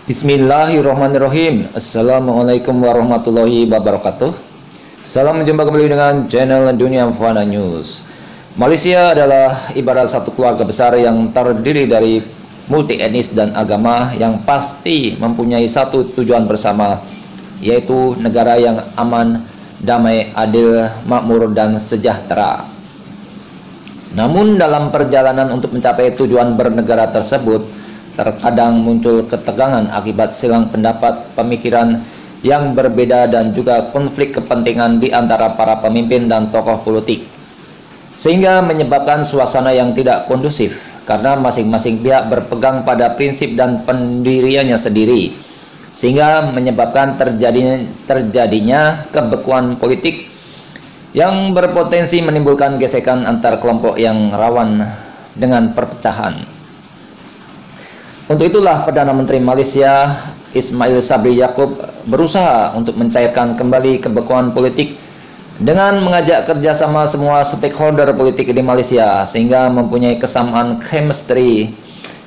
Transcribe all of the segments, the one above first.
Bismillahirrahmanirrahim. Assalamualaikum warahmatullahi wabarakatuh. Salam jumpa kembali dengan channel Dunia Fana News. Malaysia adalah ibarat satu keluarga besar yang terdiri dari multi etnis dan agama yang pasti mempunyai satu tujuan bersama, yaitu negara yang aman, damai, adil, makmur, dan sejahtera. Namun dalam perjalanan untuk mencapai tujuan bernegara tersebut, terkadang muncul ketegangan akibat silang pendapat, pemikiran yang berbeda, dan juga konflik kepentingan di antara para pemimpin dan tokoh politik, sehingga menyebabkan suasana yang tidak kondusif karena masing-masing pihak berpegang pada prinsip dan pendiriannya sendiri, sehingga menyebabkan terjadinya kebekuan politik yang berpotensi menimbulkan gesekan antar kelompok yang rawan dengan perpecahan. Untuk itulah Perdana Menteri Malaysia Ismail Sabri Yaakob berusaha untuk mencairkan kembali kebekuan politik dengan mengajak kerjasama semua stakeholder politik di Malaysia, sehingga mempunyai kesamaan chemistry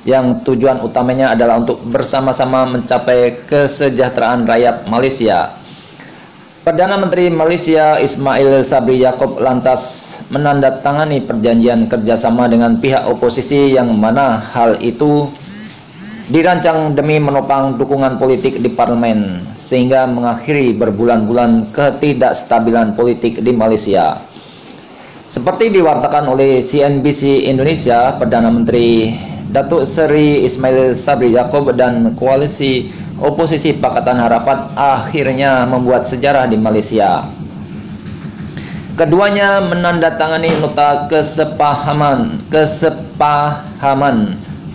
yang tujuan utamanya adalah untuk bersama-sama mencapai kesejahteraan rakyat Malaysia. Perdana Menteri Malaysia Ismail Sabri Yaakob lantas menandatangani perjanjian kerjasama dengan pihak oposisi, yang mana hal itu dirancang demi menopang dukungan politik di parlemen, sehingga mengakhiri berbulan-bulan ketidakstabilan politik di Malaysia. Seperti diwartakan oleh CNBC Indonesia, Perdana Menteri Datuk Seri Ismail Sabri Yaakob dan koalisi oposisi Pakatan Harapan akhirnya membuat sejarah di Malaysia. Keduanya menandatangani nota kesepahaman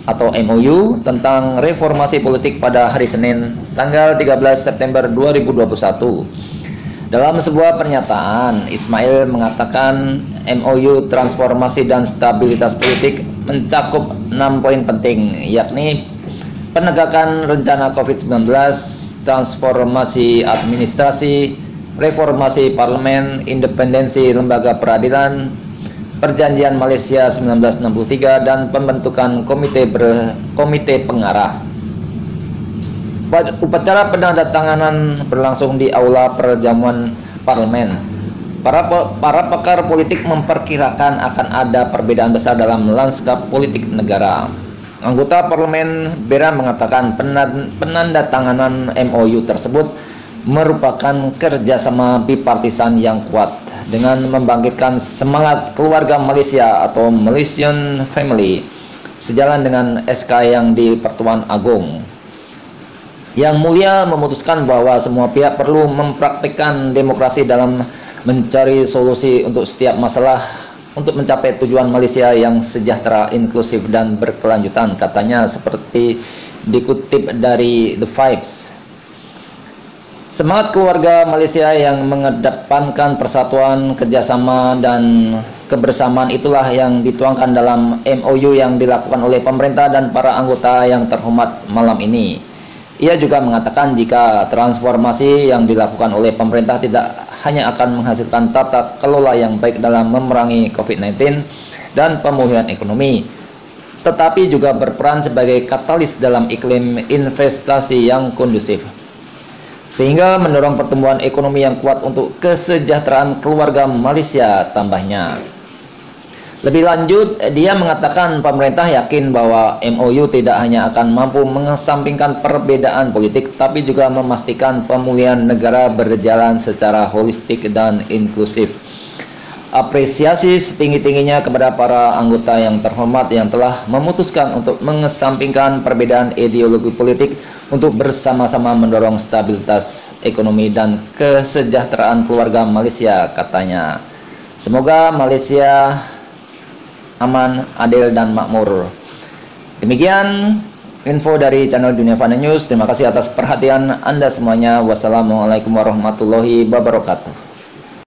atau MOU tentang reformasi politik pada hari Senin, tanggal 13 September 2021. Dalam sebuah pernyataan, Ismail mengatakan MOU transformasi dan stabilitas politik mencakup 6 poin penting, yakni penegakan rencana COVID-19, transformasi administrasi, reformasi parlemen, independensi lembaga peradilan, Perjanjian Malaysia 1963, dan pembentukan komite pengarah. Upacara penandatanganan berlangsung di aula perjamuan parlemen. Para pakar politik memperkirakan akan ada perbedaan besar dalam lanskap politik negara. Anggota parlemen Bera mengatakan penandatanganan MOU tersebut merupakan kerjasama bipartisan yang kuat dengan membangkitkan semangat keluarga Malaysia atau Malaysian Family, sejalan dengan SK yang di Pertuan Agong. Yang Mulia memutuskan bahwa semua pihak perlu mempraktikkan demokrasi dalam mencari solusi untuk setiap masalah untuk mencapai tujuan Malaysia yang sejahtera, inklusif, dan berkelanjutan, katanya, seperti dikutip dari The Vibes. Semangat keluarga Malaysia yang mengedepankan persatuan, kerjasama, dan kebersamaan itulah yang dituangkan dalam MOU yang dilakukan oleh pemerintah dan para anggota yang terhormat malam ini. Ia juga mengatakan jika transformasi yang dilakukan oleh pemerintah tidak hanya akan menghasilkan tata kelola yang baik dalam memerangi COVID-19 dan pemulihan ekonomi, tetapi juga berperan sebagai katalis dalam iklim investasi yang kondusif, sehingga mendorong pertumbuhan ekonomi yang kuat untuk kesejahteraan keluarga Malaysia, tambahnya. Lebih lanjut, dia mengatakan pemerintah yakin bahwa MOU tidak hanya akan mampu mengesampingkan perbedaan politik, tapi juga memastikan pemulihan negara berjalan secara holistik dan inklusif. Apresiasi setinggi-tingginya kepada para anggota yang terhormat yang telah memutuskan untuk mengesampingkan perbedaan ideologi politik untuk bersama-sama mendorong stabilitas ekonomi dan kesejahteraan keluarga Malaysia, katanya. Semoga Malaysia aman, adil, dan makmur. Demikian info dari channel Dunia Fana News. Terima kasih atas perhatian Anda semuanya. Wassalamualaikum warahmatullahi wabarakatuh.